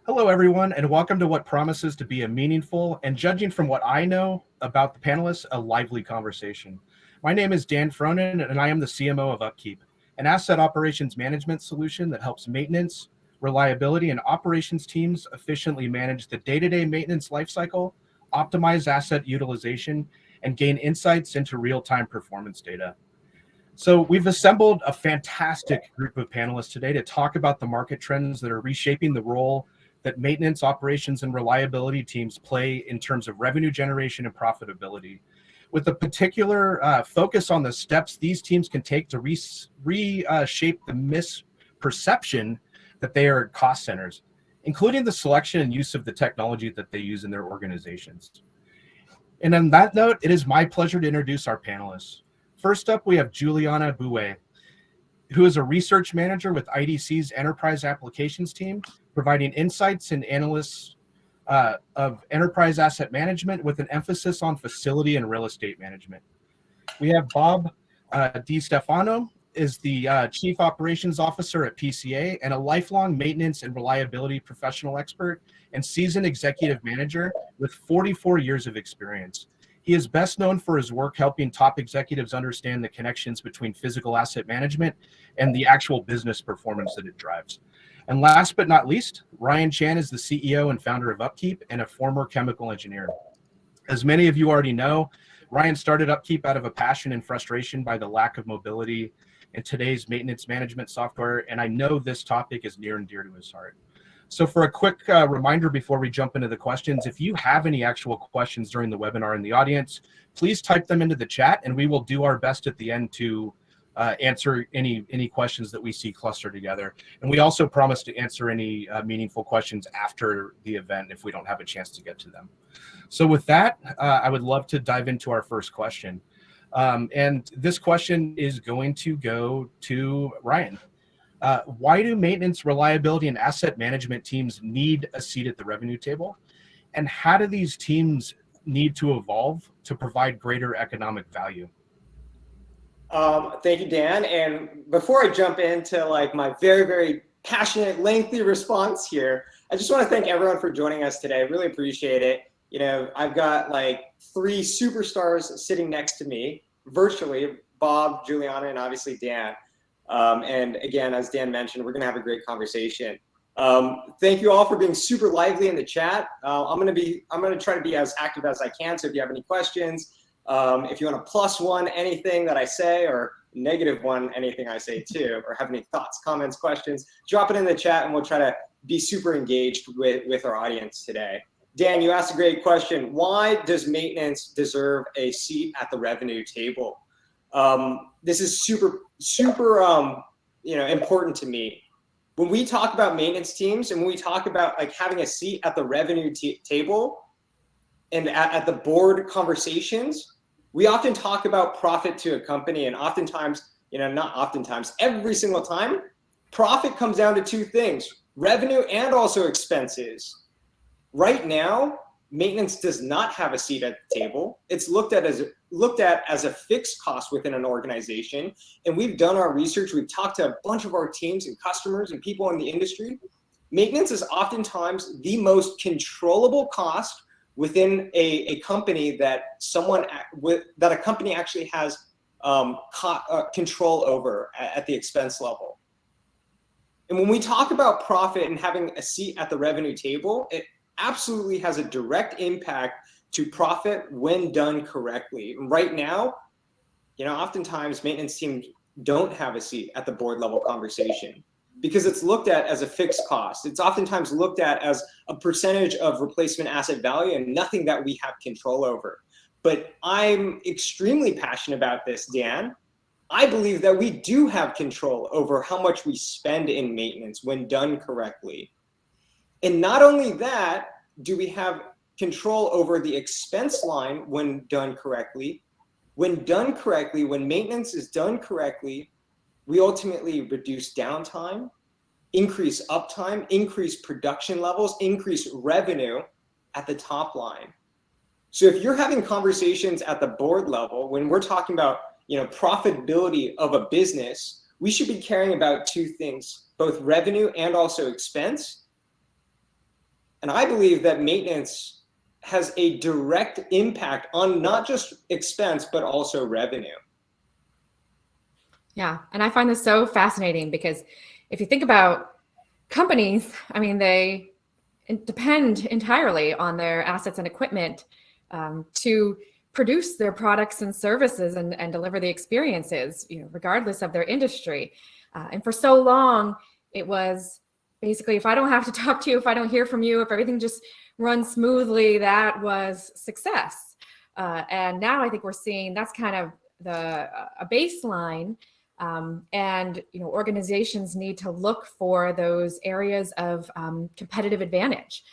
Hello, everyone, and welcome to what promises to be a meaningful and, judging from what I know about the panelists, a lively conversation. My name is Dan Fronin, and I am the CMO of Upkeep, an asset operations management solution that helps maintenance, reliability, and operations teams efficiently manage the day-to-day maintenance lifecycle, optimize asset utilization, and gain insights into real-time performance data. So we've assembled a fantastic group of panelists today to talk about the market trends that are reshaping the role that maintenance, operations, and reliability teams play in terms of revenue generation and profitability, with a particular focus on the steps these teams can take to reshape the misperception that they are cost centers, including the selection and use of the technology that they use in their organizations. And on that note, it is my pleasure to introduce our panelists. First up, we have Juliana Bouet, who is a research manager with IDC's Enterprise Applications team, providing insights and analysts of enterprise asset management with an emphasis on facility and real estate management. We have Bob Di Stefano, is the Chief Operations Officer at PCA and a lifelong maintenance and reliability professional expert and seasoned executive manager with 44 years of experience. He is best known for his work helping top executives understand the connections between physical asset management and the actual business performance that it drives. And last but not least, Ryan Chan is the CEO and founder of Upkeep and a former chemical engineer. As many of you already know, Ryan started Upkeep out of a passion and frustration by the lack of mobility in today's maintenance management software, and I know this topic is near and dear to his heart. So for a quick reminder before we jump into the questions, if you have any actual questions during the webinar in the audience, please type them into the chat and we will do our best at the end to answer any questions that we see clustered together. And we also promise to answer any meaningful questions after the event if we don't have a chance to get to them. So with that, I would love to dive into our first question. And this question is going to go to Ryan. Why do maintenance, reliability, and asset management teams need a seat at the revenue table? And how do these teams need to evolve to provide greater economic value? Thank you, Dan. And before I jump into like my very, very passionate, lengthy response here, I just want to thank everyone for joining us today. I really appreciate it. You know, I've got like three superstars sitting next to me virtually, Bob, Juliana, and obviously Dan. And again, as Dan mentioned, we're going to have a great conversation. Thank you all for being super lively in the chat. I'm going to try to be as active as I can. So if you have any questions, if you want to +1 anything that I say or -1 anything I say too, or have any thoughts, comments, questions, drop it in the chat and we'll try to be super engaged with our audience today. Dan, you asked a great question. Why does maintenance deserve a seat at the revenue table? This is super important to me. When we talk about maintenance teams and when we talk about like having a seat at the revenue table and at the board conversations, we often talk about profit to a company, and oftentimes, not oftentimes, every single time, profit comes down to two things: revenue and also expenses. Right now, maintenance does not have a seat at the table. It's looked at as a fixed cost within an organization. And we've done our research. We've talked to a bunch of our teams and customers and people in the industry. Maintenance is oftentimes the most controllable cost within a company that a company actually has control over at the expense level. And when we talk about profit and having a seat at the revenue table, it absolutely has a direct impact to profit when done correctly. Right now, oftentimes maintenance teams don't have a seat at the board level conversation because it's looked at as a fixed cost. It's oftentimes looked at as a percentage of replacement asset value and nothing that we have control over. But I'm extremely passionate about this, Dan. I believe that we do have control over how much we spend in maintenance when done correctly. And not only that, do we have control over the expense line when done correctly. When done correctly, when maintenance is done correctly, we ultimately reduce downtime, increase uptime, increase production levels, increase revenue at the top line. So if you're having conversations at the board level, when we're talking about profitability of a business, we should be caring about two things, both revenue and also expense. And I believe that maintenance has a direct impact on not just expense, but also revenue. Yeah. And I find this so fascinating because if you think about companies, I mean, they depend entirely on their assets and equipment to produce their products and services and deliver the experiences, regardless of their industry. And for so long, it was basically, if I don't have to talk to you, if I don't hear from you, if everything just runs smoothly, that was success. And now I think we're seeing that's kind of a baseline. And organizations need to look for those areas of competitive advantage.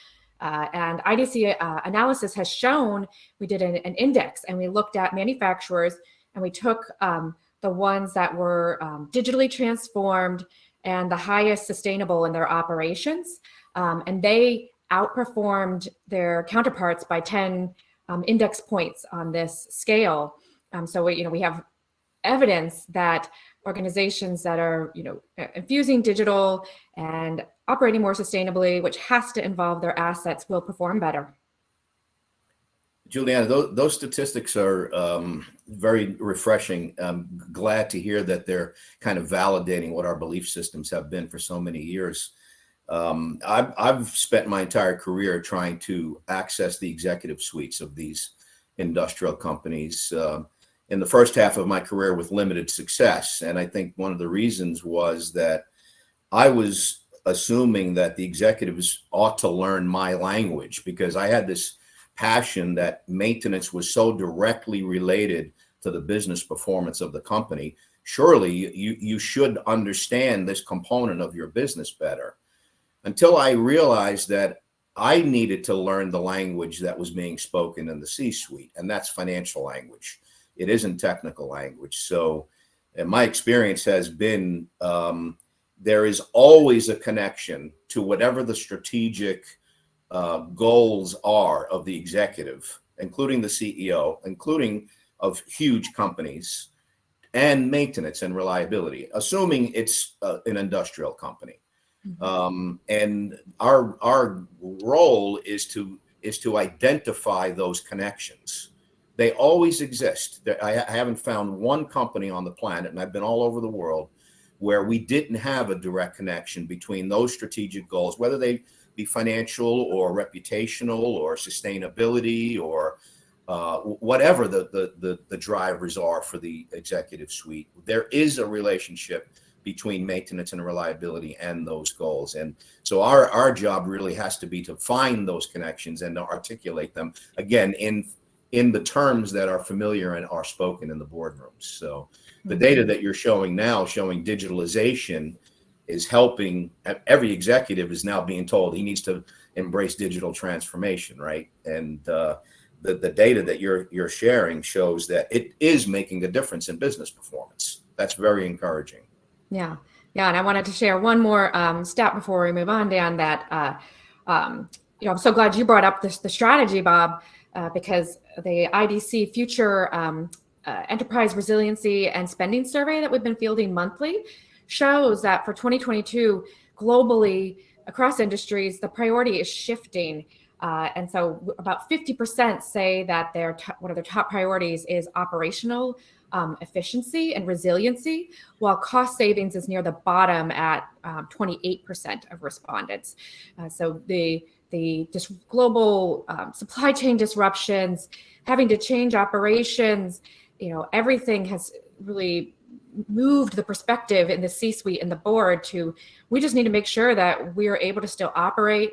And IDC analysis has shown, we did an index and we looked at manufacturers and we took the ones that were digitally transformed and the highest sustainable in their operations. And they outperformed their counterparts by 10 index points on this scale. So we have evidence that organizations that are infusing digital and operating more sustainably, which has to involve their assets, will perform better. Juliana, those statistics are very refreshing. I'm glad to hear that they're kind of validating what our belief systems have been for so many years. I've spent my entire career trying to access the executive suites of these industrial companies. In the first half of my career with limited success. And I think one of the reasons was that I was assuming that the executives ought to learn my language because I had this passion that maintenance was so directly related to the business performance of the company. Surely you should understand this component of your business better. Until I realized that I needed to learn the language that was being spoken in the C-suite, and that's financial language. It isn't technical language. So my experience has been there is always a connection to whatever the strategic goals are of the executive, including the CEO, including of huge companies, and maintenance and reliability, assuming it's an industrial company. And our role is to identify those connections. They always exist. I haven't found one company on the planet, and I've been all over the world, where we didn't have a direct connection between those strategic goals, whether they be financial or reputational or sustainability or whatever the drivers are for the executive suite. There is a relationship between maintenance and reliability and those goals. And so our job really has to be to find those connections and to articulate them, again, in the terms that are familiar and are spoken in the boardrooms. So the data that you're showing now, showing digitalization, is helping. Every executive is now being told he needs to embrace digital transformation, right? And the data that you're sharing shows that it is making a difference in business performance. That's very encouraging. Yeah. And I wanted to share one more stat before we move on, Dan, that I'm so glad you brought up the strategy, Bob, because the IDC Future Enterprise Resiliency and Spending Survey that we've been fielding monthly shows that for 2022, globally, across industries, the priority is shifting. And so about 50% say that one of their top priorities is operational efficiency and resiliency, while cost savings is near the bottom at 28% of respondents. So the global supply chain disruptions, having to change operations, everything has really moved the perspective in the C-suite and the board to, we just need to make sure that we are able to still operate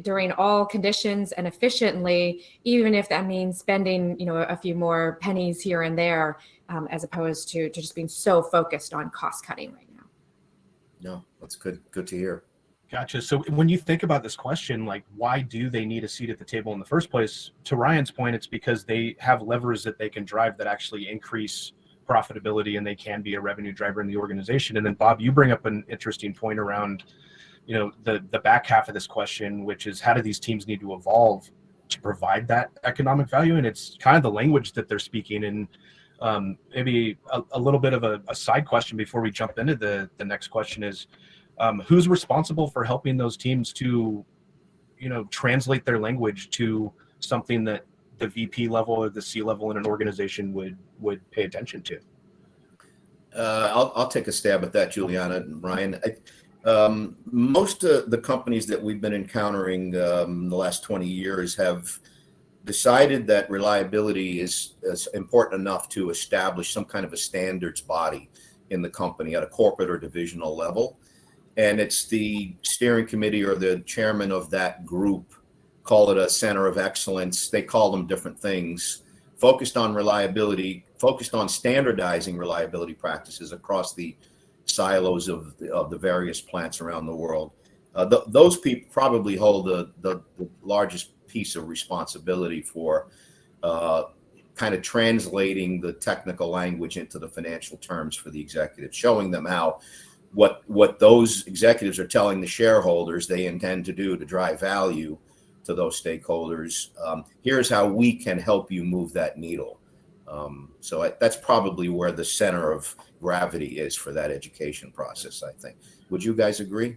during all conditions and efficiently, even if that means spending, a few more pennies here and there, as opposed to just being so focused on cost cutting right now. No, that's good to hear. Gotcha. So when you think about this question, like, why do they need a seat at the table in the first place? To Ryan's point, it's because they have levers that they can drive that actually increase profitability, and they can be a revenue driver in the organization. And then Bob, you bring up an interesting point around, the back half of this question, which is how do these teams need to evolve to provide that economic value? And it's kind of the language that they're speaking. And maybe a little bit of a side question before we jump into the next question is, who's responsible for helping those teams to translate their language to something that the VP level or the C level in an organization would pay attention to? I'll take a stab at that, Juliana and Ryan. Most of the companies that we've been encountering in the last 20 years have decided that reliability is important enough to establish some kind of a standards body in the company at a corporate or divisional level. And it's the steering committee or the chairman of that group, call it a center of excellence, they call them different things, focused on reliability, focused on standardizing reliability practices across the silos of the various plants around the world. Those people probably hold the largest piece of responsibility for kind of translating the technical language into the financial terms for the executives, showing them how what those executives are telling the shareholders they intend to do to drive value to those stakeholders. Here's how we can help you move that needle. So that's probably where the center of gravity is for that education process, I think. Would you guys agree?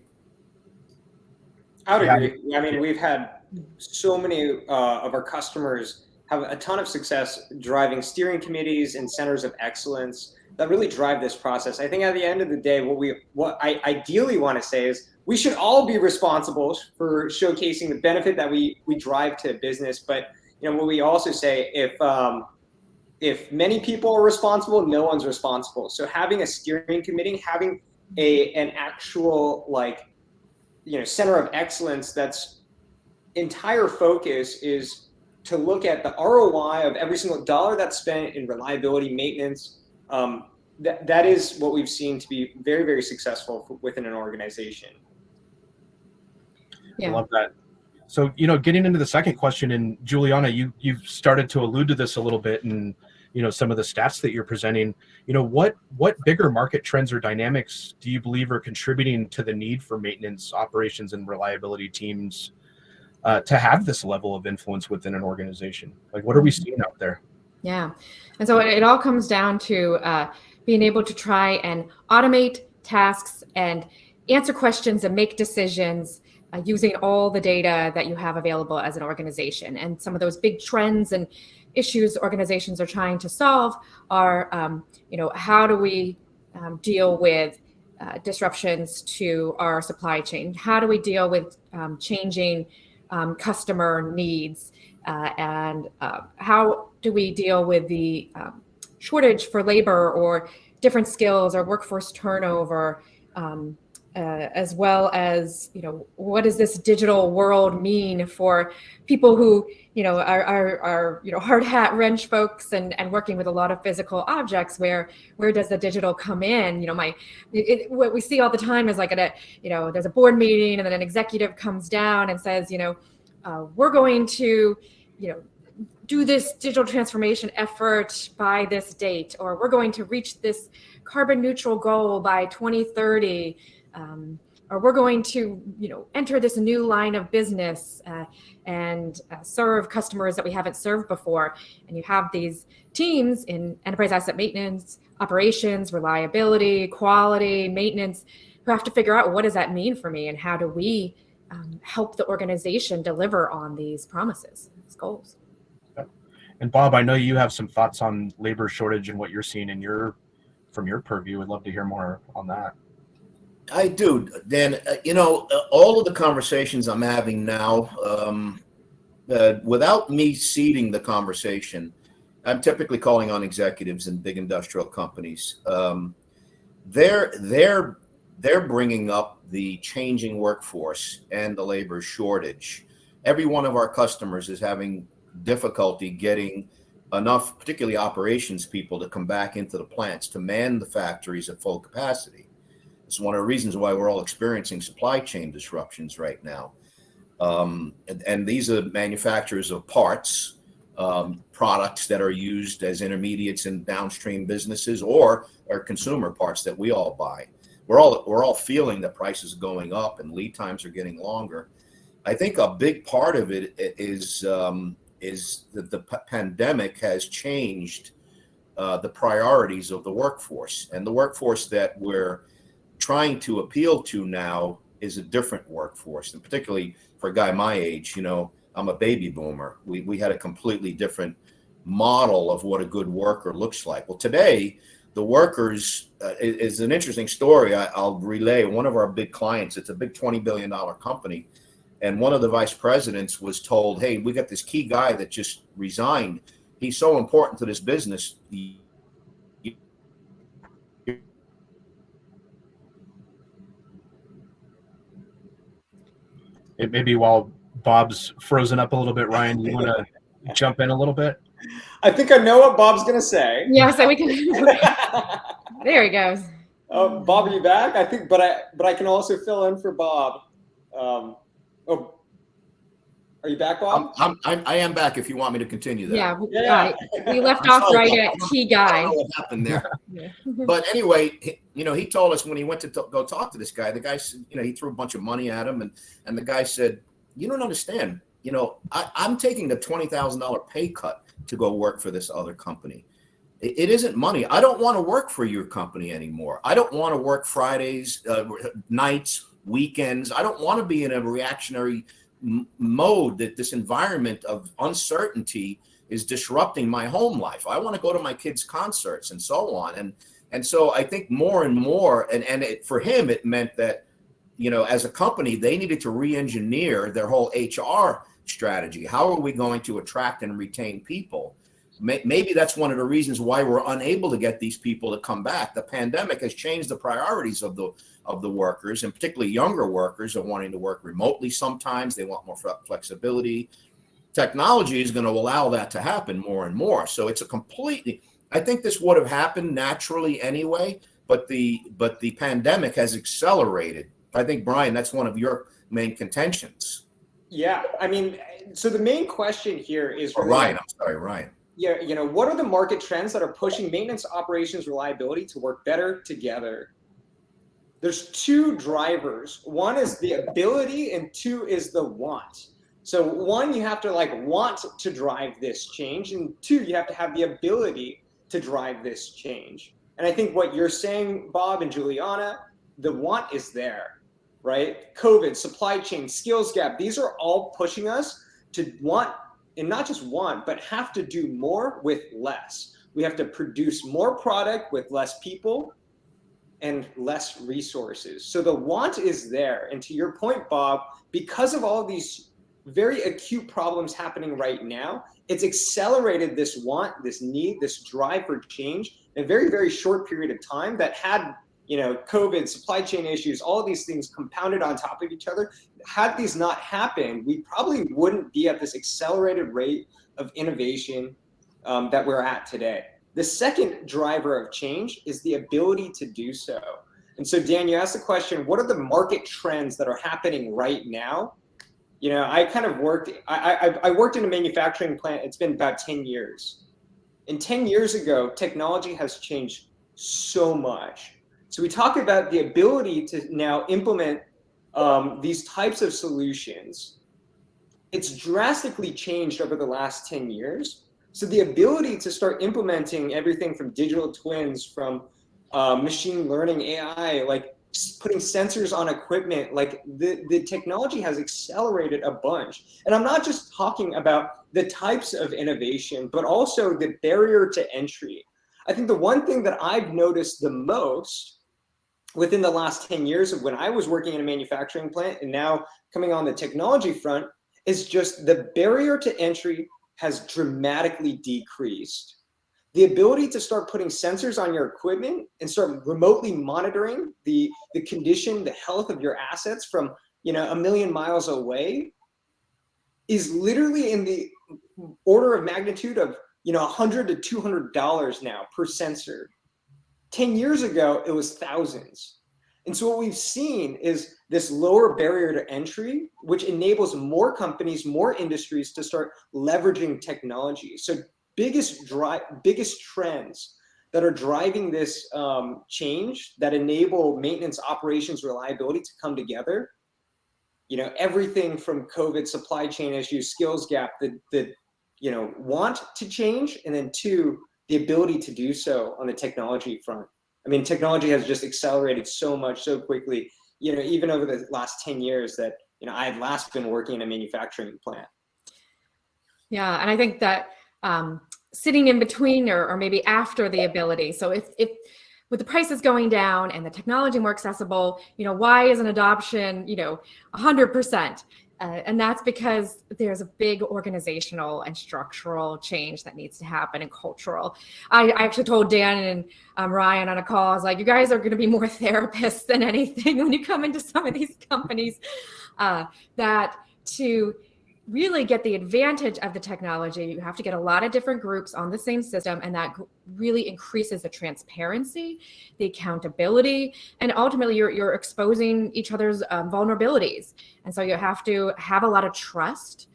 I would agree. I mean, we've had so many of our customers have a ton of success driving steering committees and centers of excellence that really drive this process. I think at the end of the day, what I ideally want to say is we should all be responsible for showcasing the benefit that we drive to business. But what we also say, if many people are responsible, no one's responsible. So having a steering committee, having an actual center of excellence that's entire focus is to look at the ROI of every single dollar that's spent in reliability maintenance. That is what we've seen to be very, very successful within an organization. Yeah. I love that. So, getting into the second question, and Juliana, you've started to allude to this a little bit, and some of the stats that you're presenting. What bigger market trends or dynamics do you believe are contributing to the need for maintenance, operations, and reliability teams to have this level of influence within an organization? Like, what are we seeing out there? Yeah, and so it all comes down to being able to try and automate tasks and answer questions and make decisions using all the data that you have available as an organization. And some of those big trends and issues organizations are trying to solve are, how do we deal with disruptions to our supply chain? How do we deal with changing customer needs? And how do we deal with the shortage for labor or different skills or workforce turnover, as well as, what does this digital world mean for people who, are hard hat wrench folks and working with a lot of physical objects? Where does the digital come in? What we see all the time is there's a board meeting and then an executive comes down and says, we're going to, do this digital transformation effort by this date, or we're going to reach this carbon neutral goal by 2030, or we're going to, enter this new line of business and serve customers that we haven't served before. And you have these teams in enterprise asset maintenance, operations, reliability, quality, maintenance, who have to figure out, what does that mean for me, and how do we help the organization deliver on these promises, these goals? And Bob, I know you have some thoughts on labor shortage and what you're seeing from your purview. I'd love to hear more on that. I do, Dan. All of the conversations I'm having now, without me seeding the conversation, I'm typically calling on executives in big industrial companies. They're bringing up the changing workforce and the labor shortage. Every one of our customers is having difficulty getting enough, particularly operations people, to come back into the plants to man the factories at full capacity. It's one of the reasons why we're all experiencing supply chain disruptions right now. And these are manufacturers of parts, products that are used as intermediates in downstream businesses, or consumer parts that we all buy. We're all feeling the prices going up and lead times are getting longer. I think a big part of it is that the pandemic has changed the priorities of the workforce, and the workforce that we're trying to appeal to now is a different workforce, and particularly for a guy my age, I'm a baby boomer. We had a completely different model of what a good worker looks like. Well, today, the workers is an interesting story. I'll relay. One of our big clients, it's a big $20 billion company. And one of the vice presidents was told, hey, we got this key guy that just resigned. He's so important to this business. It may be while Bob's frozen up a little bit, Ryan, you want to jump in a little bit? I think I know what Bob's gonna say. Yeah, so we can. There he goes. Bob, are you back? I think, but I can also fill in for Bob. Are you back, Bob? I am back. If you want me to continue that. Yeah. We left off right at key guy. I don't know what happened there. But anyway, he told us when he went to go talk to this guy, the guy said, he threw a bunch of money at him, and the guy said, you don't understand. I'm taking a $20,000 pay cut to go work for this other company. It isn't money. I don't want to work for your company anymore. I don't want to work Fridays, nights, weekends. I don't want to be in a reactionary mode that this environment of uncertainty is disrupting my home life. I want to go to my kids' concerts and so on. And so I think more and more, for him, it meant that, as a company, they needed to re-engineer their whole HR strategy. How are we going to attract and retain people? Maybe that's one of the reasons why we're unable to get these people to come back. The pandemic has changed the priorities of the workers, and particularly younger workers are wanting to work remotely sometimes. They want more flexibility. Technology is going to allow that to happen more and more. So it's I think this would have happened naturally anyway, but the pandemic has accelerated. I think, Brian, that's one of your main contentions. Yeah, so the main question here is Ryan. I'm sorry, Ryan. Yeah, what are the market trends that are pushing maintenance operations reliability to work better together? There's two drivers. One is the ability and two is the want. So one, you have to want to drive this change, and two, you have to have the ability to drive this change. And I think what you're saying, Bob and Juliana, the want is there, right? COVID, supply chain, skills gap, these are all pushing us to want, and not just want, but have to do more with less. We have to produce more product with less people and less resources. So the want is there. And to your point, Bob, because of all of these very acute problems happening right now, it's accelerated this want, this need, this drive for change in a very, very short period of time that had, COVID, supply chain issues, all of these things compounded on top of each other. Had these not happened, we probably wouldn't be at this accelerated rate of innovation that we're at today. The second driver of change is the ability to do so. And so, Dan, you asked the question, what are the market trends that are happening right now? I worked in a manufacturing plant. It's been about 10 years. And 10 years ago, technology has changed so much. So we talk about the ability to now implement these types of solutions. It's drastically changed over the last 10 years. So the ability to start implementing everything from digital twins, from machine learning, AI, putting sensors on equipment, the technology has accelerated a bunch. And I'm not just talking about the types of innovation, but also the barrier to entry. I think the one thing that I've noticed the most within the last 10 years of when I was working in a manufacturing plant and now coming on the technology front is just the barrier to entry has dramatically decreased. The ability to start putting sensors on your equipment and start remotely monitoring the condition, the health of your assets from a million miles away is literally in the order of magnitude of $100 to $200 now per sensor. 10 years ago, it was thousands. And so what we've seen is this lower barrier to entry, which enables more companies, more industries to start leveraging technology. So biggest trends that are driving this change that enable maintenance operations reliability to come together, everything from COVID, supply chain issues, skills gap, the want to change, and then two, the ability to do so on the technology front. Technology has just accelerated so much, so quickly. even over the last 10 years that, I had last been working in a manufacturing plant. Yeah, and I think that sitting in between or maybe after the ability. So if with the prices going down and the technology more accessible, why isn't adoption, 100%? And that's because there's a big organizational and structural change that needs to happen, and cultural. I actually told Dan and Ryan on a call, I was like, you guys are going to be more therapists than anything when you come into some of these companies, that to really get the advantage of the technology, you have to get a lot of different groups on the same system, and that really increases the transparency, the accountability, and ultimately you're exposing each other's vulnerabilities. And so you have to have a lot of trust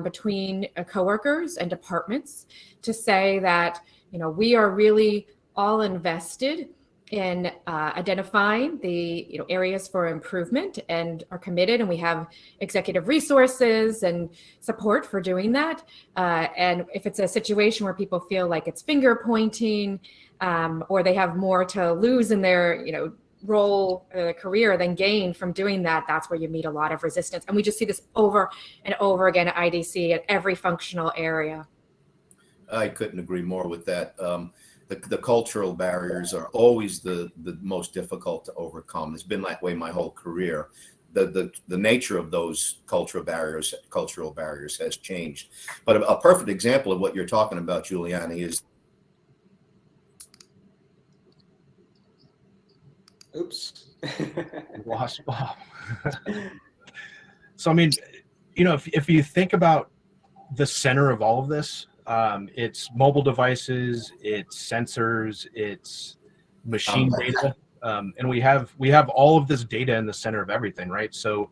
between coworkers and departments to say that, we are really all invested in identifying the areas for improvement and are committed, and we have executive resources and support for doing that. And if it's a situation where people feel like it's finger pointing, or they have more to lose in their role career than gain from doing that, that's where you meet a lot of resistance. And we just see this over and over again at IDC at every functional area. I couldn't agree more with that. The cultural barriers are always the most difficult to overcome. It's been that way my whole career. The nature of those cultural barriers has changed. But a perfect example of what you're talking about, Giuliani, is. Oops. Lost Bob. So, I mean, if you think about the center of all of this, it's mobile devices, it's sensors, it's machine data, and we have all of this data in the center of everything, right? So,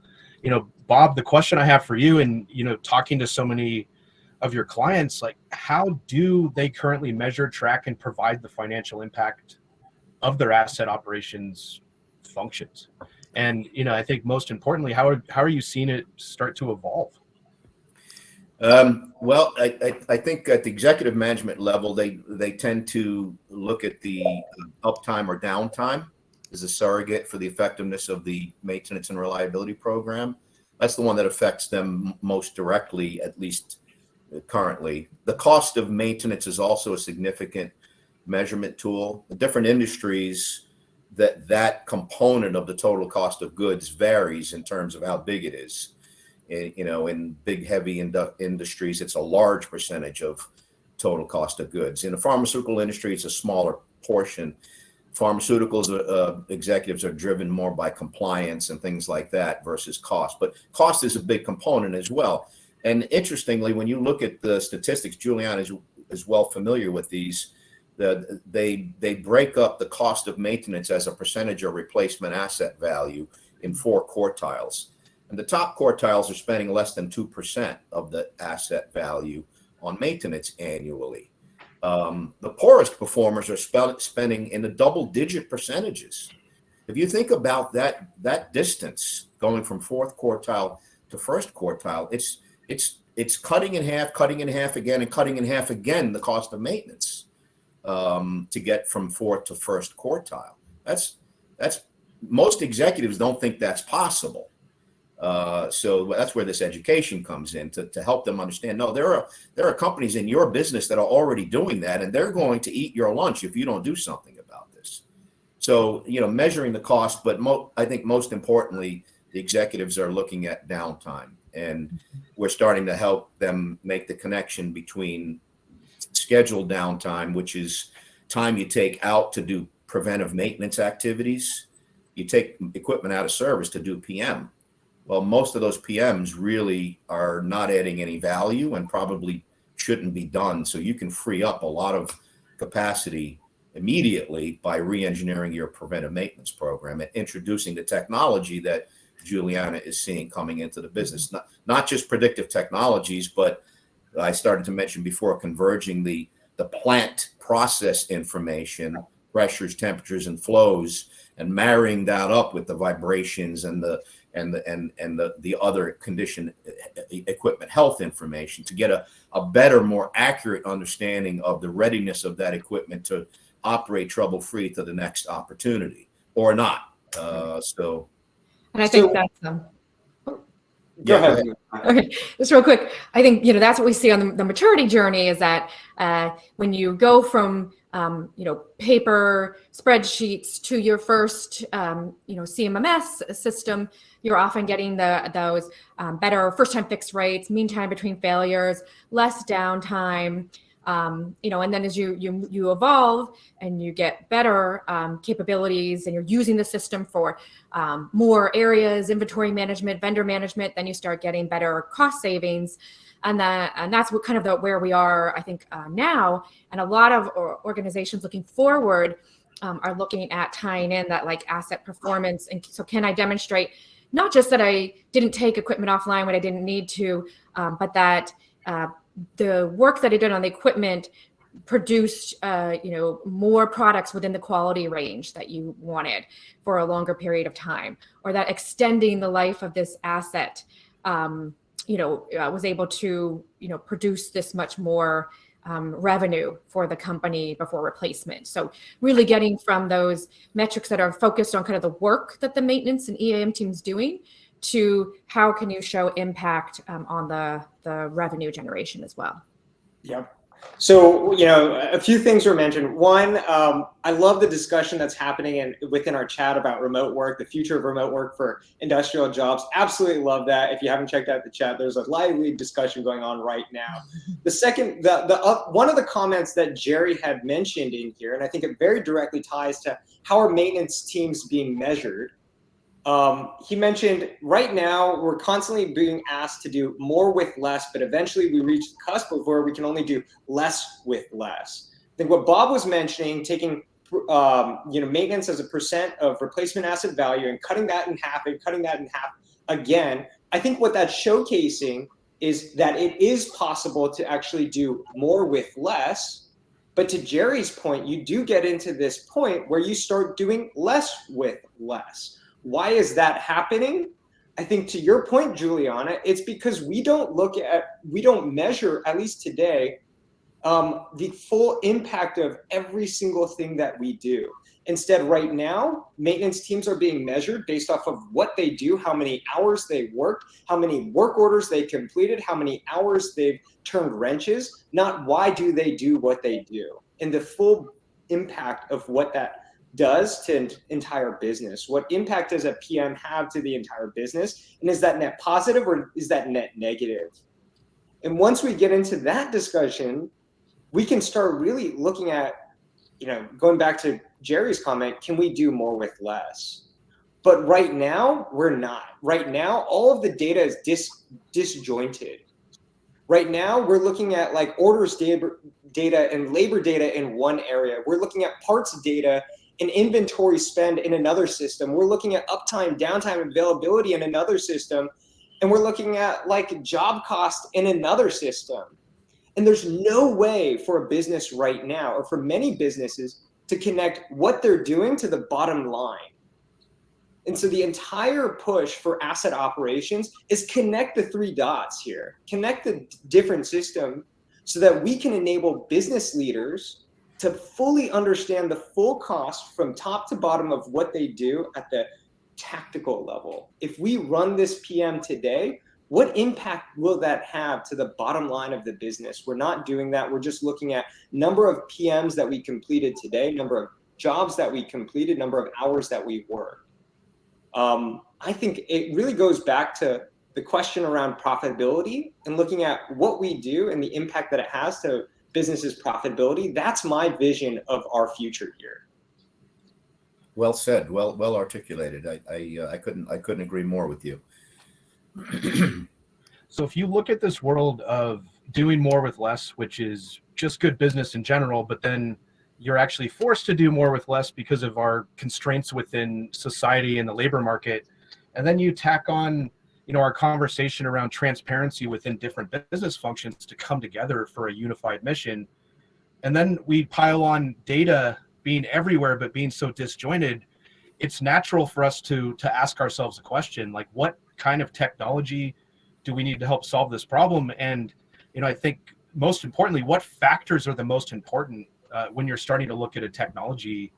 Bob, the question I have for you, and talking to so many of your clients, like, how do they currently measure, track, and provide the financial impact of their asset operations functions? And I think most importantly, how are you seeing it start to evolve? Well, I think at the executive management level, they tend to look at the uptime or downtime as a surrogate for the effectiveness of the maintenance and reliability program. That's the one that affects them most directly, at least currently. The cost of maintenance is also a significant measurement tool. The different industries, that component of the total cost of goods varies in terms of how big it is. In big, heavy industries, it's a large percentage of total cost of goods. In the pharmaceutical industry, it's a smaller portion. Pharmaceuticals executives are driven more by compliance and things like that versus cost. But cost is a big component as well. And interestingly, when you look at the statistics, Julian is well familiar with these. They break up the cost of maintenance as a percentage of replacement asset value in 4 quartiles. And the top quartiles are spending less than 2% of the asset value on maintenance annually. The poorest performers are spending in the double-digit percentages. If you think about that distance going from 4th quartile to 1st quartile, it's cutting in half again, and cutting in half again the cost of maintenance to get from 4th to 1st quartile. That's most executives don't think that's possible. So that's where this education comes in to help them understand. No, there are companies in your business that are already doing that, and they're going to eat your lunch if you don't do something about this. So measuring the cost, but I think most importantly, the executives are looking at downtime, and we're starting to help them make the connection between scheduled downtime, which is time you take out to do preventive maintenance activities. You take equipment out of service to do PM. Well, most of those PMs really are not adding any value and probably shouldn't be done. So you can free up a lot of capacity immediately by re-engineering your preventive maintenance program and introducing the technology that Juliana is seeing coming into the business. Not just predictive technologies, but I started to mention before, converging the plant process information, pressures, temperatures, and flows, and marrying that up with the vibrations and the other condition equipment health information to get a better, more accurate understanding of the readiness of that equipment to operate trouble-free to the next opportunity or not. So And I think So- that's Go Yeah, ahead. okay, just real quick. I think, that's what we see on the maturity journey is that when you go from, paper spreadsheets to your first, CMMS system, you're often getting those better first-time fix rates, mean time between failures, less downtime, and then as you evolve and you get better capabilities and you're using the system for more areas, inventory management, vendor management, then you start getting better cost savings. And that's what kind of where we are, I think, now. And a lot of organizations looking forward are looking at tying in that like asset performance. And so can I demonstrate not just that I didn't take equipment offline when I didn't need to, but that the work that I did on the equipment produced more products within the quality range that you wanted for a longer period of time, or that extending the life of this asset was able to produce this much more revenue for the company before replacement. So really getting from those metrics that are focused on kind of the work that the maintenance and EAM team's doing to how can you show impact on the revenue generation as well. Yep. So, a few things were mentioned. One, I love the discussion that's happening within our chat about remote work, the future of remote work for industrial jobs. Absolutely love that. If you haven't checked out the chat, there's a lively discussion going on right now. The second, one of the comments that Jerry had mentioned in here, and I think it very directly ties to how are maintenance teams being measured. He mentioned right now we're constantly being asked to do more with less, but eventually we reach the cusp of where we can only do less with less. I think what Bob was mentioning, taking maintenance as a percent of replacement asset value and cutting that in half again, I think what that's showcasing is that it is possible to actually do more with less. But to Jerry's point, you do get into this point where you start doing less with less. Why is that happening? I think to your point, Juliana, it's because we don't measure, at least today, the full impact of every single thing that we do. Instead, right now, maintenance teams are being measured based off of what they do, how many hours they worked, how many work orders they completed, how many hours they've turned wrenches, not why do they do what they do, and the full impact of what that does to an entire business. What impact does a PM have to the entire business? And is that net positive or is that net negative? And once we get into that discussion, we can start really looking at, going back to Jerry's comment, can we do more with less? But right now, we're not. Right now, all of the data is disjointed. Right now, we're looking at like orders data and labor data in one area. We're looking at parts data and inventory spend in another system. We're looking at uptime, downtime, availability in another system. And we're looking at like job cost in another system. And there's no way for a business right now, or for many businesses, to connect what they're doing to the bottom line. And so the entire push for asset operations is connect the three dots here, connect the different systems so that we can enable business leaders to fully understand the full cost from top to bottom of what they do at the tactical level. If we run this PM today, what impact will that have to the bottom line of the business? We're not doing that. We're just looking at number of PMs that we completed today, number of jobs that we completed, number of hours that we worked. I think it really goes back to the question around profitability and looking at what we do and the impact that it has to business's profitability. That's my vision of our future here. Well said. Well articulated. I couldn't agree more with you. So if you look at this world of doing more with less, which is just good business in general, but then you're actually forced to do more with less because of our constraints within society and the labor market, and then you tack on our conversation around transparency within different business functions to come together for a unified mission, and then we pile on data being everywhere but being so disjointed, it's natural for us to ask ourselves a question like, what kind of technology do we need to help solve this problem? And I think most importantly, what factors are the most important when you're starting to look at a technology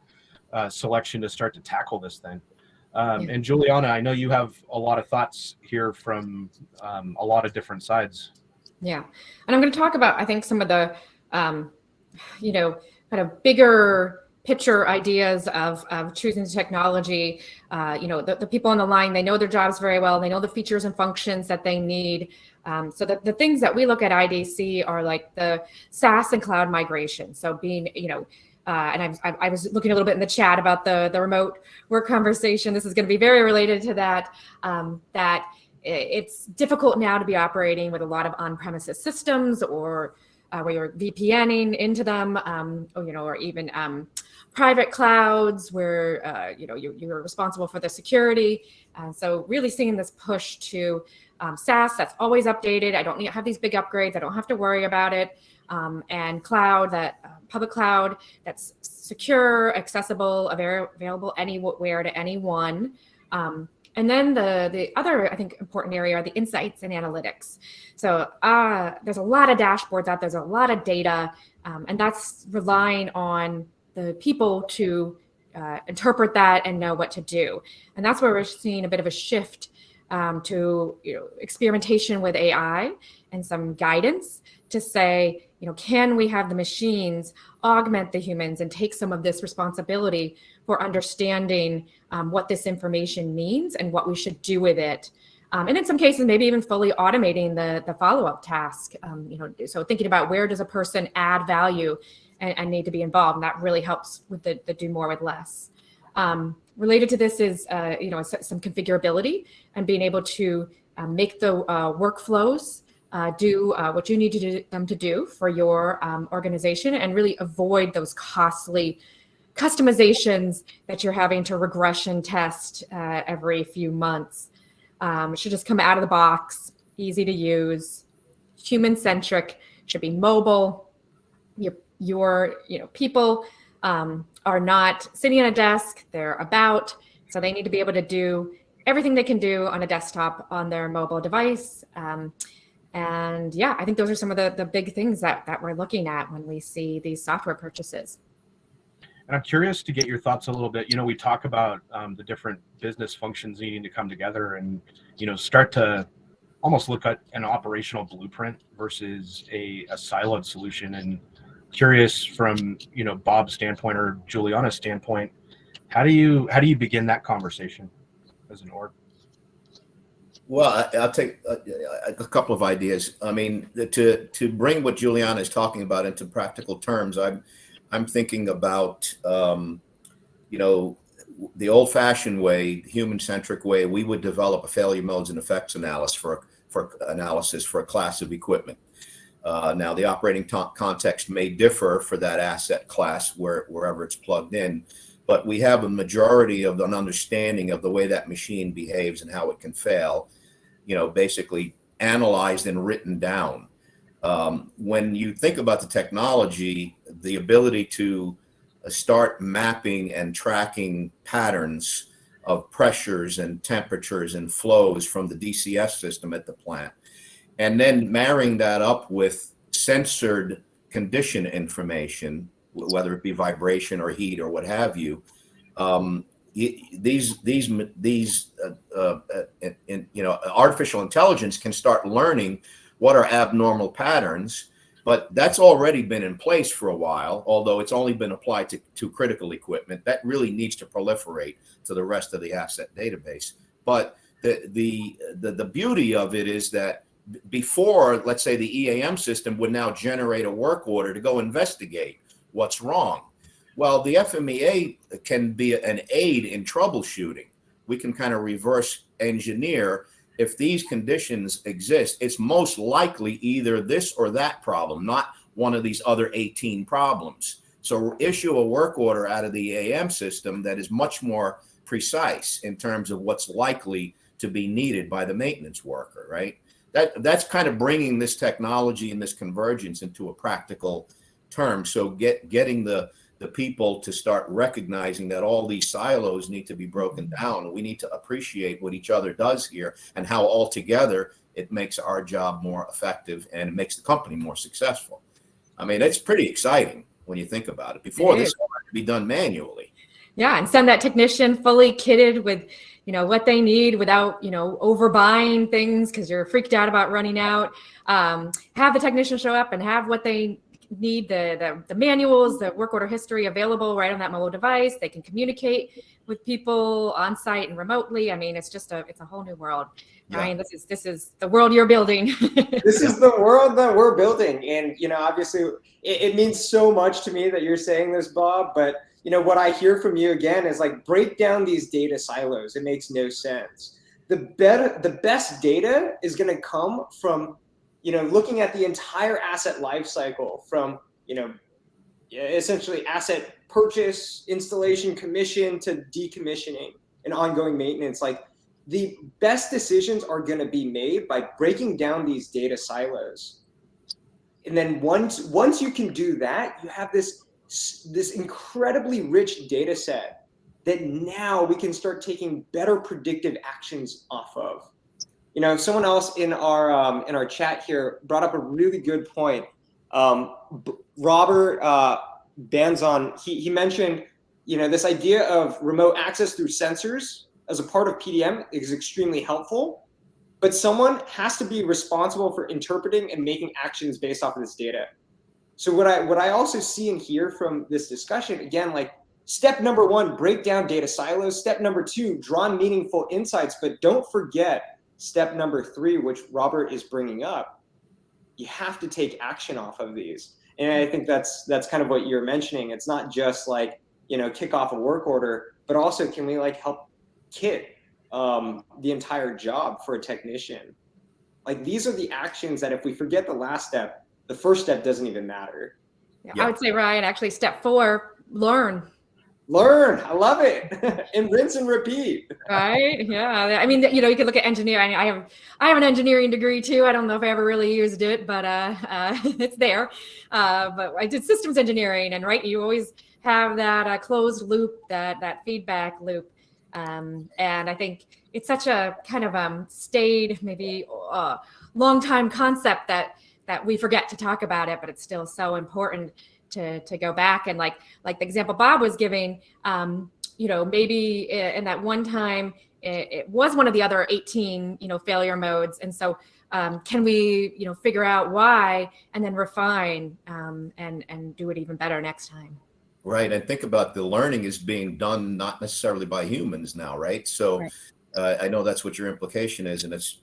selection to start to tackle this thing? And Juliana, I know you have a lot of thoughts here from a lot of different sides. Yeah. And I'm going to talk about, I think, some of the, um, kind of bigger picture ideas of choosing technology. The people on the line, they know their jobs very well. They know the features and functions that they need. So that the things that we look at IDC are like the SaaS and cloud migration. So being, and I was looking a little bit in the chat about the remote work conversation. This is going to be very related to that, that it's difficult now to be operating with a lot of on-premises systems or where you're VPNing into them, or even private clouds where you're responsible for the security. So really seeing this push to SaaS that's always updated. I don't need to have these big upgrades. I don't have to worry about it. And cloud, that public cloud that's secure, accessible, available anywhere to anyone. And then the other, I think, important area are the insights and analytics. So there's a lot of dashboards out there. There's a lot of data, and that's relying on the people to interpret that and know what to do. And that's where we're seeing a bit of a shift to experimentation with AI and some guidance to say, can we have the machines augment the humans and take some of this responsibility for understanding what this information means and what we should do with it. And in some cases, maybe even fully automating the follow-up task. So thinking about where does a person add value and need to be involved, and that really helps with the do more with less. Related to this is some configurability and being able to make the workflows do what you need them to do for your organization, and really avoid those costly customizations that you're having to regression test every few months. It should just come out of the box, easy to use, human-centric, should be mobile. Your people are not sitting at a desk, they're about, so they need to be able to do everything they can do on a desktop on their mobile device. And yeah, I think those are some of the big things that we're looking at when we see these software purchases. And I'm curious to get your thoughts a little bit. We talk about the different business functions needing to come together and, start to almost look at an operational blueprint versus a siloed solution. And curious from, Bob's standpoint or Juliana's standpoint, how do you begin that conversation as an org? Well, I'll take a couple of ideas. I mean, to bring what Juliana is talking about into practical terms, I'm thinking about, the old-fashioned way, human-centric way. We would develop a failure modes and effects analysis for a class of equipment. Now, the operating context may differ for that asset class wherever it's plugged in, but we have a majority of an understanding of the way that machine behaves and how it can fail, basically analyzed and written down. When you think about the technology, the ability to start mapping and tracking patterns of pressures and temperatures and flows from the DCS system at the plant, and then marrying that up with censored condition information, whether it be vibration or heat or what have you, artificial intelligence can start learning what are abnormal patterns, but that's already been in place for a while, although it's only been applied to critical equipment. That really needs to proliferate to the rest of the asset database. But the beauty of it is that before, let's say the EAM system would now generate a work order to go investigate what's wrong. Well, the FMEA can be an aid in troubleshooting. We can kind of reverse engineer. If these conditions exist, it's most likely either this or that problem, not one of these other 18 problems. So issue a work order out of the EAM system that is much more precise in terms of what's likely to be needed by the maintenance worker, right? That's kind of bringing this technology and this convergence into a practical term. So getting the people to start recognizing that all these silos need to be broken down. We need to appreciate what each other does here and how altogether it makes our job more effective and it makes the company more successful. I mean, it's pretty exciting when you think about it. Before, this all had to be done manually. Yeah, and send that technician fully kitted with, what they need without, overbuying things because you're freaked out about running out. Have the technician show up and have what they need, the manuals, the work order history available right on that mobile device. They can communicate with people on site and remotely. I mean, it's a whole new world. Yeah. Ryan, this is the world you're building. This is the world that we're building. And, obviously it means so much to me that you're saying this, Bob, but what I hear from you again is like, break down these data silos. It makes no sense. The best data is going to come from, looking at the entire asset life cycle from, essentially asset purchase, installation, commission to decommissioning and ongoing maintenance. Like, the best decisions are going to be made by breaking down these data silos. And then once you can do that, you have this incredibly rich data set that now we can start taking better predictive actions off of. Someone else in our chat here brought up a really good point. Robert Banzon, he mentioned, this idea of remote access through sensors as a part of PDM is extremely helpful, but someone has to be responsible for interpreting and making actions based off of this data. So what I also see and hear from this discussion, again, like, step number 1, break down data silos. Step number 2, draw meaningful insights, but don't forget step number 3, which Robert is bringing up. You have to take action off of these. And I think that's kind of what you're mentioning. It's not just like, kick off a work order, but also can we like help kit the entire job for a technician? Like, these are the actions that if we forget the last step, the first step doesn't even matter. Yeah. I would say, Ryan, actually step 4, learn. I love it. And rinse and repeat. Right. Yeah. I mean, you can look at engineering. I have an engineering degree too. I don't know if I ever really used it, but it's there. But I did systems engineering, and right, you always have that closed loop, that feedback loop. And I think it's such a kind of staid, maybe long time concept that we forget to talk about it, but it's still so important to go back. And like the example Bob was giving, maybe in that one time it was one of the other 18 failure modes, and so can we figure out why and then refine and do it even better next time. Right. And think about the learning is being done not necessarily by humans now, right? So right. I know that's what your implication is, and it's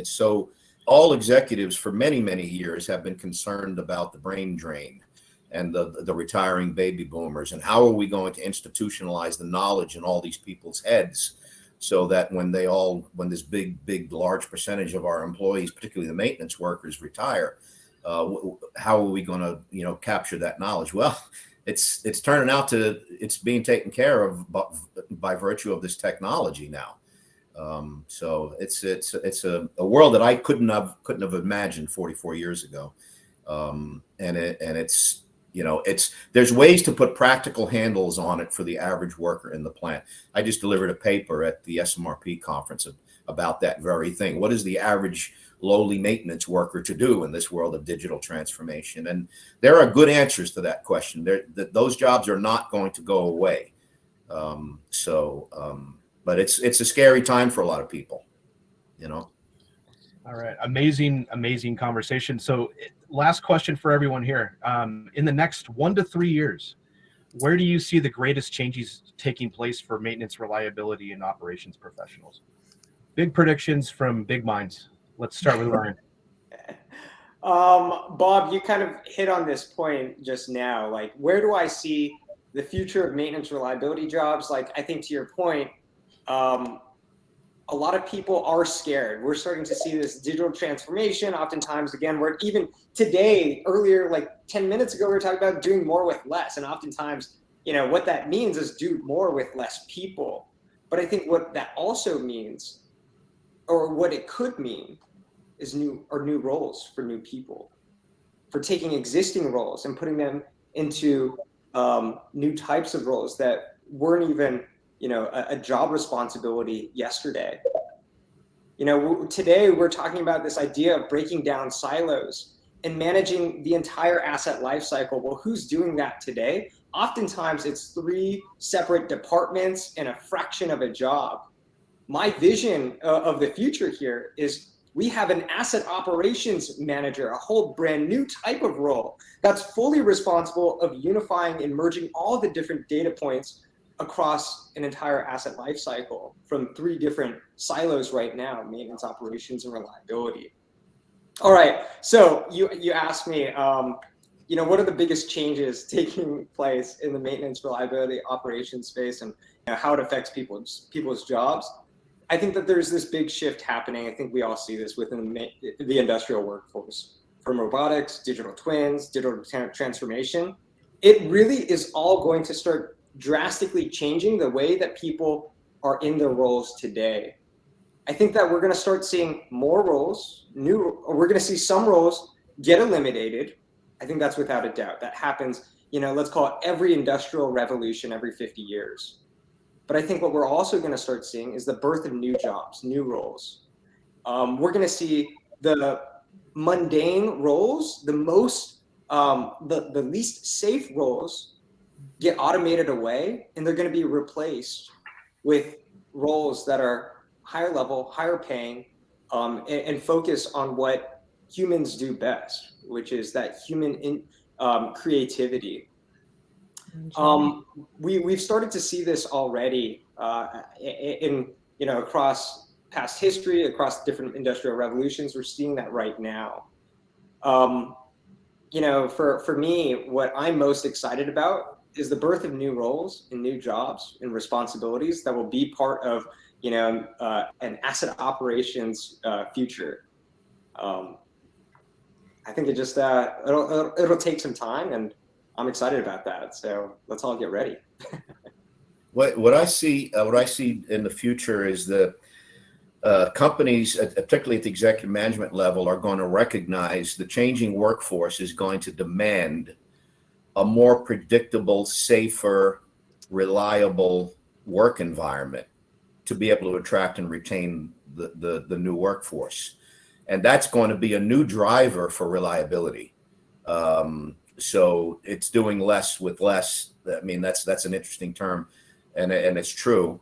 so all executives for many, many years have been concerned about the brain drain and the retiring baby boomers, and how are we going to institutionalize the knowledge in all these people's heads so that when this big large percentage of our employees, particularly the maintenance workers, retire, how are we going to capture that knowledge? Well, it's turning out it's being taken care of by virtue of this technology now. So it's a world that I couldn't have imagined 44 years ago. There's ways to put practical handles on it for the average worker in the plant. I just delivered a paper at the SMRP conference about that very thing. What is the average lowly maintenance worker to do in this world of digital transformation? And there are good answers to that question. Those jobs are not going to go away. But it's a scary time for a lot of people, All right. Amazing conversation. So last question for everyone here. In the next 1 to 3 years, where do you see the greatest changes taking place for maintenance reliability and operations professionals? Big predictions from big minds. Let's start with Ryan. Bob, you kind of hit on this point just now. Like, where do I see the future of maintenance reliability jobs? Like, I think to your point, a lot of people are scared. We're starting to see this digital transformation. Oftentimes, again, we're even today, earlier, like 10 minutes ago, we were talking about doing more with less. And oftentimes, what that means is do more with less people. But I think what that also means, or what it could mean, is new roles for new people, for taking existing roles and putting them into new types of roles that weren't even a job responsibility yesterday. Today we're talking about this idea of breaking down silos and managing the entire asset life cycle. Well, who's doing that today? oftentimes it's 3 separate departments and a fraction of a job. My vision of the future here is we have an asset operations manager, a whole brand new type of role that's fully responsible of unifying and merging all the different data points across an entire asset lifecycle from 3 different silos right now: maintenance, operations, and reliability. All right, so you asked me, what are the biggest changes taking place in the maintenance, reliability, operations space, and how it affects people's jobs? I think that there's this big shift happening. I think we all see this within the industrial workforce, from robotics, digital twins, digital transformation. It really is all going to start drastically changing the way that people are in their roles today. I think that we're going to start seeing more roles, we're going to see some roles get eliminated. I think that's without a doubt. That happens, let's call it every industrial revolution every 50 years. But I think what we're also going to start seeing is the birth of new jobs, new roles. We're going to see the mundane roles, the least safe roles get automated away, and they're going to be replaced with roles that are higher level, higher paying, and focus on what humans do best, which is that human creativity. We've started to see this already across past history, across different industrial revolutions. We're seeing that right now. For me, what I'm most excited about is the birth of new roles and new jobs and responsibilities that will be part of an asset operations future. I think it just it'll take some time, and I'm excited about that. So let's all get ready. What I see in the future is the companies, particularly at the executive management level, are going to recognize the changing workforce is going to demand a more predictable, safer, reliable work environment to be able to attract and retain the new workforce. And that's going to be a new driver for reliability. So it's doing less with less. I mean, that's an interesting term, and it's true.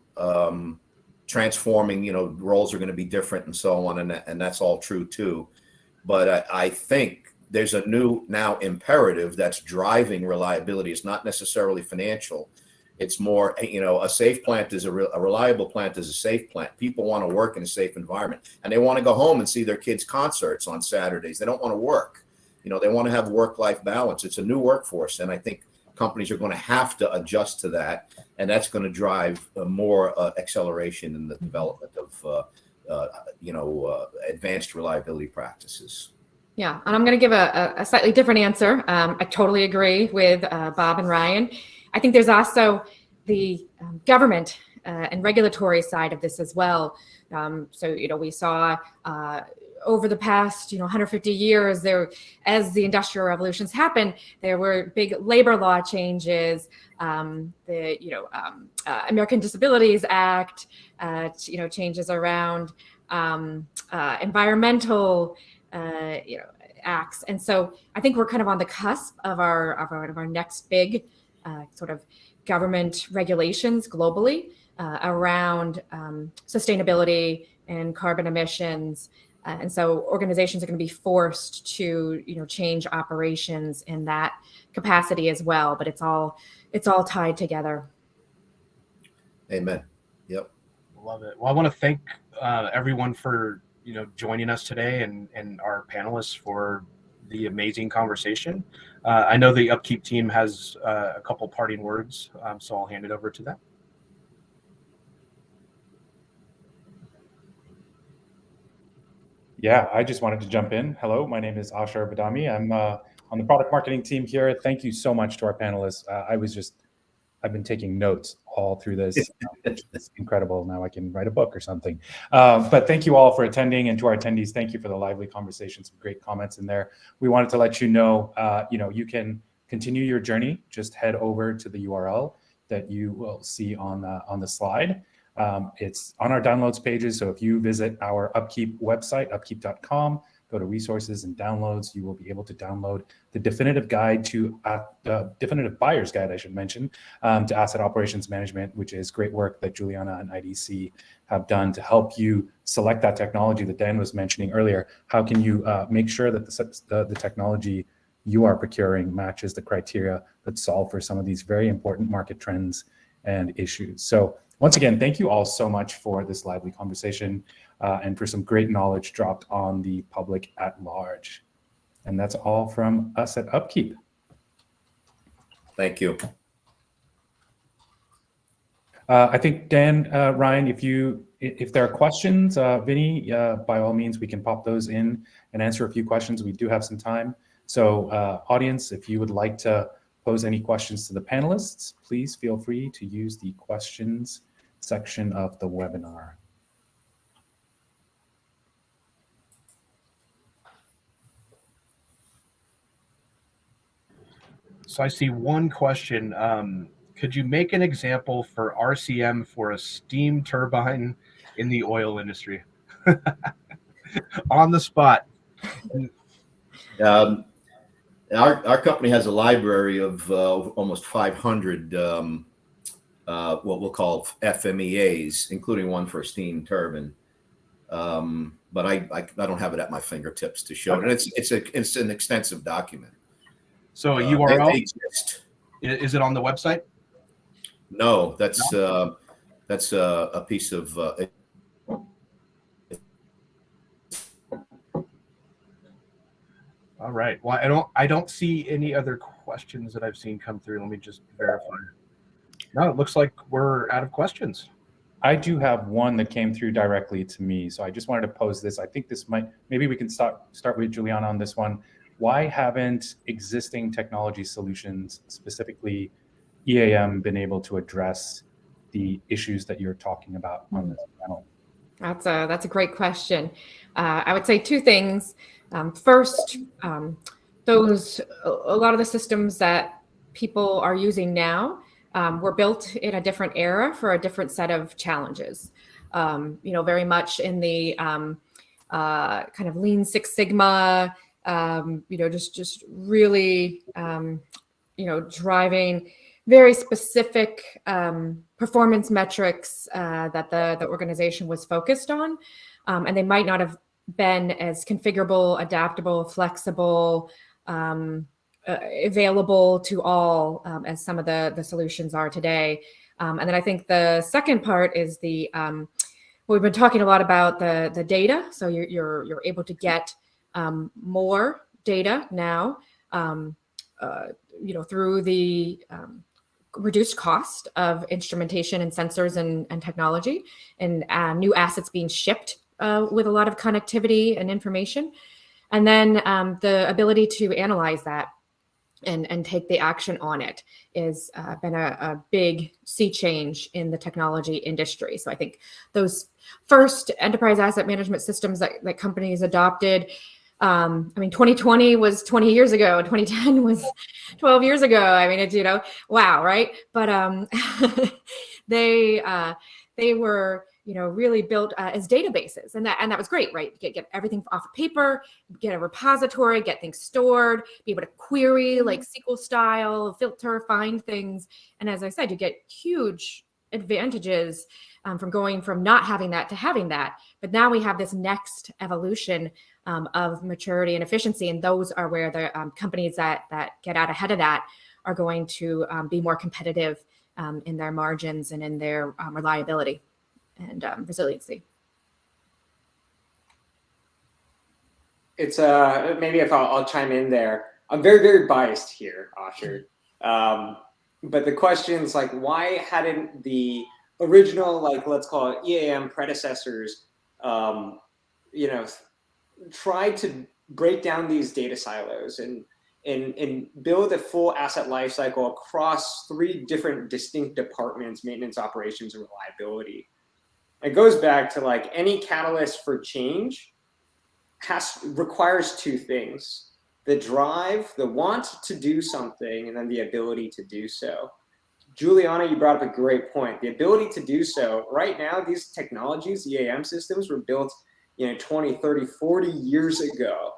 Transforming, roles are going to be different and so on, and that's all true too. But I think there's a new now imperative that's driving reliability. It's not necessarily financial. It's more, a safe plant is a reliable plant is a safe plant. People want to work in a safe environment, and they want to go home and see their kids' concerts on Saturdays. They don't want to work. They want to have work-life balance. It's a new workforce, and I think companies are going to have to adjust to that, and that's going to drive more acceleration in the development of, advanced reliability practices. Yeah, and I'm going to give a slightly different answer. I totally agree with Bob and Ryan. I think there's also the government and regulatory side of this as well. So, we saw over the past, 150 years, as the industrial revolutions happened, there were big labor law changes, the American Disabilities Act, changes around environmental acts, and so I think we're kind of on the cusp of our next big sort of government regulations globally around sustainability and carbon emissions. And so organizations are going to be forced to, change operations in that capacity as well. But it's all tied together. Amen. Yep. Love it. Well, I want to thank everyone for joining us today, and our panelists for the amazing conversation. I know the Upkeep team has a couple parting words, so I'll hand it over to them. Yeah, I just wanted to jump in. Hello, my name is Ashar Badami. I'm on the product marketing team here. Thank you so much to our panelists. I've been taking notes all through this. It's incredible. Now I can write a book or something. But thank you all for attending, and to our attendees, thank you for the lively conversation. Some great comments in there. We wanted to let you know, you can continue your journey. Just head over to the URL that you will see on the slide. It's on our downloads pages. So if you visit our Upkeep website, upkeep.com, go to resources and downloads. You will be able to download the definitive guide to definitive buyer's guide, I should mention, to asset operations management, which is great work that Juliana and IDC have done to help you select that technology that Dan was mentioning earlier. How can you make sure that the technology you are procuring matches the criteria that solve for some of these very important market trends and issues? So once again, thank you all so much for this lively conversation and for some great knowledge dropped on the public at large. And that's all from us at Upkeep. Thank you. I think Dan, Ryan, if there are questions, Vinny, by all means, we can pop those in and answer a few questions. We do have some time. So audience, if you would like to pose any questions to the panelists, please feel free to use the questions section of the webinar. So I see one question. Could you make an example for RCM for a steam turbine in the oil industry? On the spot. Our company has a library of almost 500 what we'll call FMEAs, including one for a steam turbine. But I don't have it at my fingertips to show it. And it's an extensive document. So a URL? They exist. Is it on the website? No, that's a piece of. All right. Well, I don't see any other questions that I've seen come through. Let me just verify. No, it looks like we're out of questions. I do have one that came through directly to me, so I just wanted to pose this. I think this maybe we can start with Juliana on this one. Why haven't existing technology solutions, specifically EAM, been able to address the issues that you're talking about on this panel? That's a great question. I would say two things. First, a lot of the systems that people are using now were built in a different era for a different set of challenges. Very much in the kind of Lean Six Sigma. Just really, driving very specific performance metrics that the organization was focused on, and they might not have been as configurable, adaptable, flexible, available to all as some of the solutions are today. And then I think the second part is we've been talking a lot about the data. So you're able to get more data now, through the reduced cost of instrumentation and sensors and technology, and new assets being shipped with a lot of connectivity and information. And then the ability to analyze that and take the action on it is been a big sea change in the technology industry. So I think those first enterprise asset management systems that companies adopted, 2020 was 20 years ago, 2010 was 12 years ago. I mean, it's, wow, right? But they were, really built as databases, and that was great, right? Get everything off of paper, get a repository, get things stored, be able to query like SQL style, filter, find things. And as I said, you get huge advantages from going from not having that to having that. But now we have this next evolution of maturity and efficiency, and those are where the companies that get out ahead of that are going to be more competitive in their margins and in their reliability and resiliency. It's maybe if I'll chime in there. I'm very, very biased here, Asher. But the question's like, why hadn't the original, let's call it EAM predecessors, tried to break down these data silos and build a full asset lifecycle across 3 different distinct departments: maintenance, operations, and reliability. It goes back to any catalyst for change requires 2 things: the drive, the want to do something, and then the ability to do so. Juliana, you brought up a great point. The ability to do so. Right now, these technologies, EAM systems, were built, 20, 30, 40 years ago,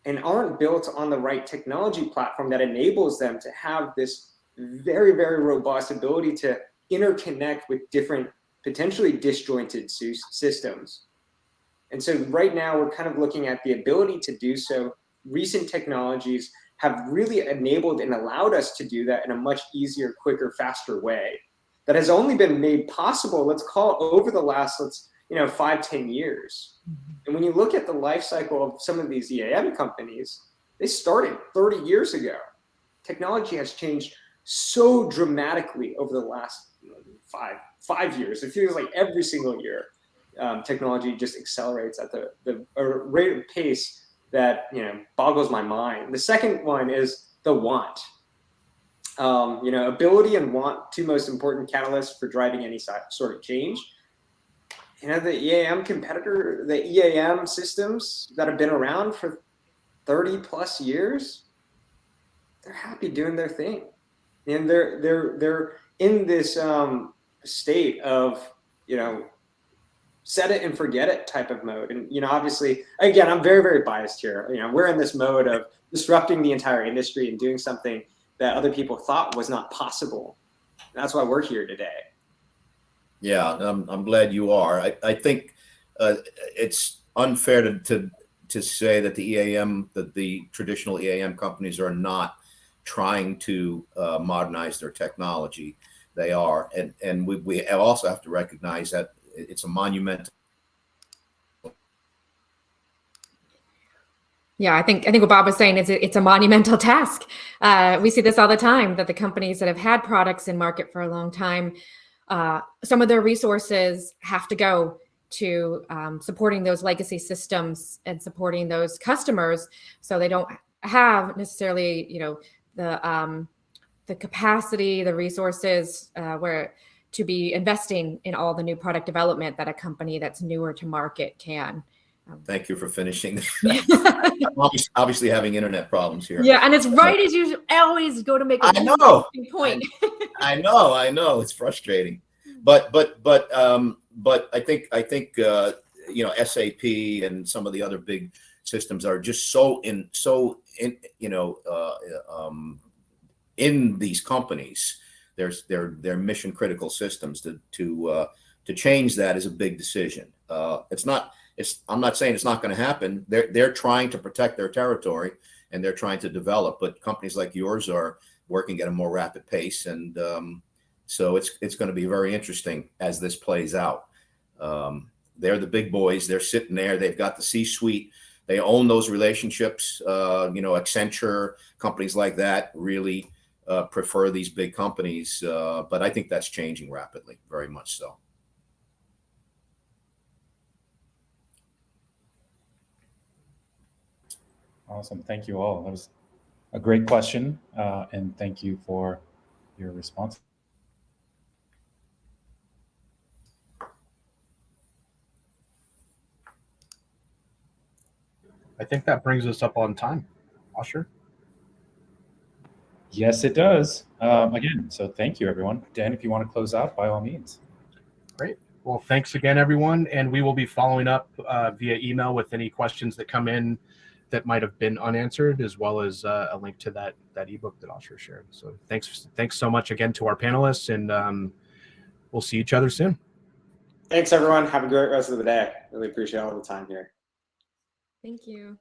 and aren't built on the right technology platform that enables them to have this very, very robust ability to interconnect with different potentially disjointed systems. And so right now we're kind of looking at the ability to do so. Recent technologies have really enabled and allowed us to do that in a much easier, quicker, faster way that has only been made possible, let's call it, over the last 5-10 years. And when you look at the life cycle of some of these EAM companies, they started 30 years ago. Technology has changed so dramatically over the last five years. It feels like every single year, technology just accelerates at the rate of pace that boggles my mind. The second one is the want. Ability and want, two most important catalysts for driving any sort of change. The EAM systems that have been around for 30 plus years, they're happy doing their thing. And they're in this state of, set it and forget it type of mode. And, obviously, again, I'm very, very biased here. We're in this mode of disrupting the entire industry and doing something that other people thought was not possible. And that's why we're here today. Yeah, I'm glad you are. I think it's unfair to say that the traditional EAM companies are not trying to modernize their technology. They are, and we also have to recognize that it's a monumental. Yeah, I think what Bob was saying is it's a monumental task. We see this all the time, that the companies that have had products in market for a long time, some of their resources have to go to supporting those legacy systems and supporting those customers, so they don't have necessarily, the capacity, the resources to be investing in all the new product development that a company that's newer to market can. Thank you for finishing. Obviously having internet problems here. Yeah, and it's right as you always go to make a point. I know it's frustrating, but I think SAP and some of the other big systems are just so in these companies. They're mission critical systems. To change that is a big decision. I'm not saying it's not going to happen. They're trying to protect their territory and they're trying to develop, but companies like yours are working at a more rapid pace, and so it's going to be very interesting as this plays out. They're the big boys. They're sitting there. They've got the C-suite. They own those relationships. Accenture, companies like that really prefer these big companies, but I think that's changing rapidly, very much so. Awesome. Thank you all. That was a great question, and thank you for your response. I think that brings us up on time. Osher? Yes, it does. Again, so thank you, everyone. Dan, if you want to close out, by all means. Great. Well, thanks again, everyone. And we will be following up via email with any questions that come in that might have been unanswered, as well as a link to that ebook that Osher shared. So thanks so much again to our panelists, and we'll see each other soon. Thanks, everyone. Have a great rest of the day. Really appreciate all the time here. Thank you.